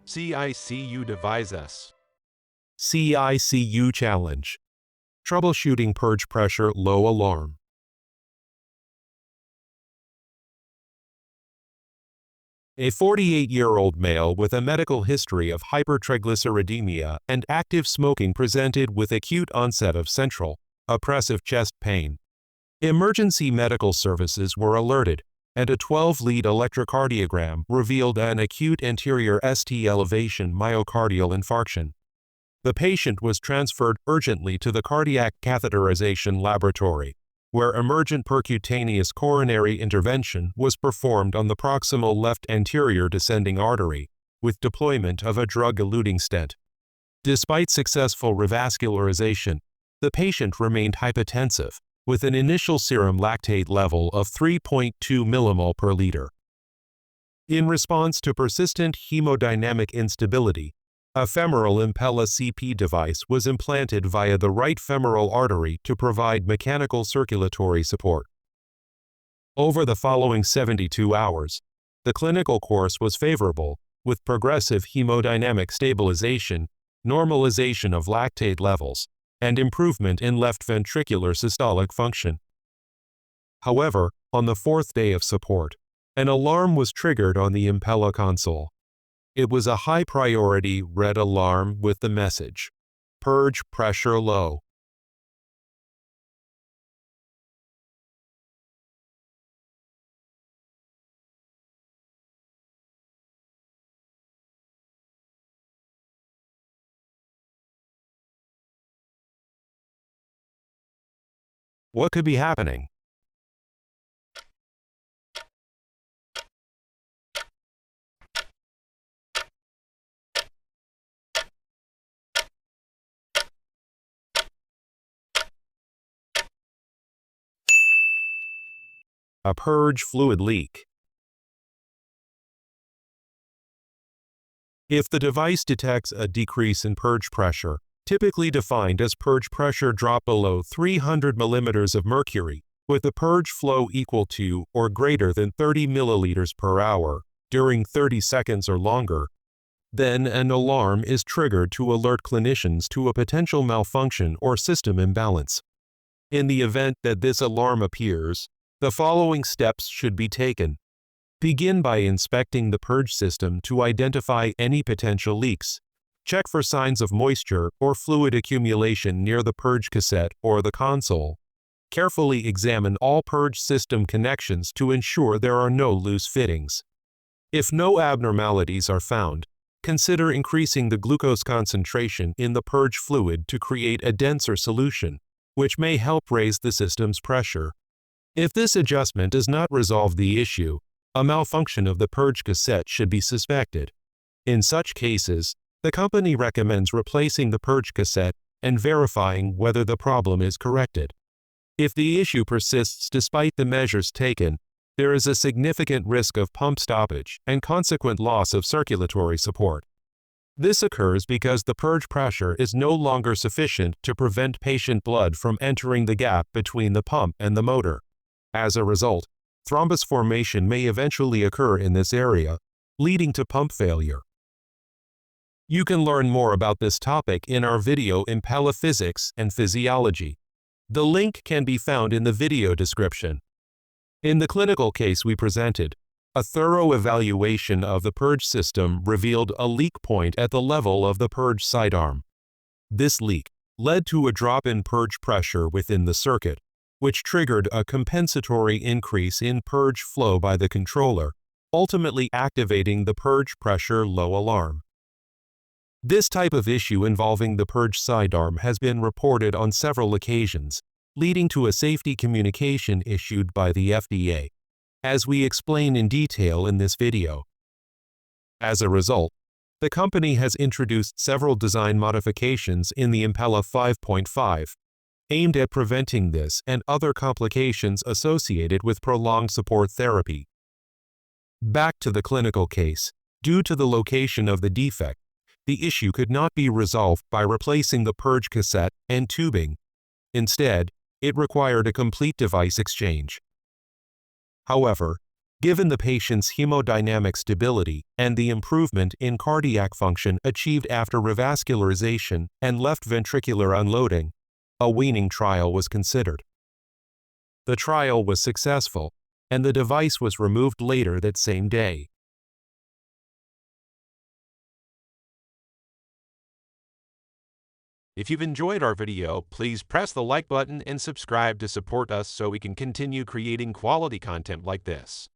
Cicu devices. Cicu challenge. Troubleshooting purge pressure low alarm. A 48-year-old male with a medical history of hypertriglyceridemia and active smoking presented with acute onset of central, oppressive chest pain. Emergency medical services were alerted, and a 12-lead electrocardiogram revealed an acute anterior ST elevation myocardial infarction. The patient was transferred urgently to the cardiac catheterization laboratory, where emergent percutaneous coronary intervention was performed on the proximal left anterior descending artery, with deployment of a drug-eluting stent. Despite successful revascularization, the patient remained hypotensive, with an initial serum lactate level of 3.2 millimol per liter. In response to persistent hemodynamic instability, a femoral Impella CP device was implanted via the right femoral artery to provide mechanical circulatory support. Over the following 72 hours, the clinical course was favorable, with progressive hemodynamic stabilization, normalization of lactate levels, and improvement in left ventricular systolic function. However, on the fourth day of support, an alarm was triggered on the Impella console. It was a high-priority red alarm with the message, "Purge Pressure Low." What could be happening? A purge fluid leak. If the device detects a decrease in purge pressure, typically defined as purge pressure drop below 300 millimeters of mercury, with the purge flow equal to or greater than 30 milliliters per hour during 30 seconds or longer, then an alarm is triggered to alert clinicians to a potential malfunction or system imbalance. In the event that this alarm appears, the following steps should be taken. Begin by inspecting the purge system to identify any potential leaks. Check for signs of moisture or fluid accumulation near the purge cassette or the console. Carefully examine all purge system connections to ensure there are no loose fittings. If no abnormalities are found, consider increasing the glucose concentration in the purge fluid to create a denser solution, which may help raise the system's pressure. If this adjustment does not resolve the issue, a malfunction of the purge cassette should be suspected. In such cases, the company recommends replacing the purge cassette and verifying whether the problem is corrected. If the issue persists despite the measures taken, there is a significant risk of pump stoppage and consequent loss of circulatory support. This occurs because the purge pressure is no longer sufficient to prevent patient blood from entering the gap between the pump and the motor. As a result, thrombus formation may eventually occur in this area, leading to pump failure. You can learn more about this topic in our video Impella Physics and Physiology. The link can be found in the video description. In the clinical case we presented, a thorough evaluation of the purge system revealed a leak point at the level of the purge sidearm. This leak led to a drop in purge pressure within the circuit, which triggered a compensatory increase in purge flow by the controller, ultimately activating the purge pressure low alarm. This type of issue involving the purge sidearm has been reported on several occasions, leading to a safety communication issued by the FDA, as we explain in detail in this video. As a result, the company has introduced several design modifications in the Impella 5.5, aimed at preventing this and other complications associated with prolonged support therapy. Back to the clinical case. Due to the location of the defect, the issue could not be resolved by replacing the purge cassette and tubing. Instead, it required a complete device exchange. However, given the patient's hemodynamic stability and the improvement in cardiac function achieved after revascularization and left ventricular unloading. A weaning trial was considered. The trial was successful, and the device was removed later that same day. If you've enjoyed our video, please press the like button and subscribe to support us so we can continue creating quality content like this.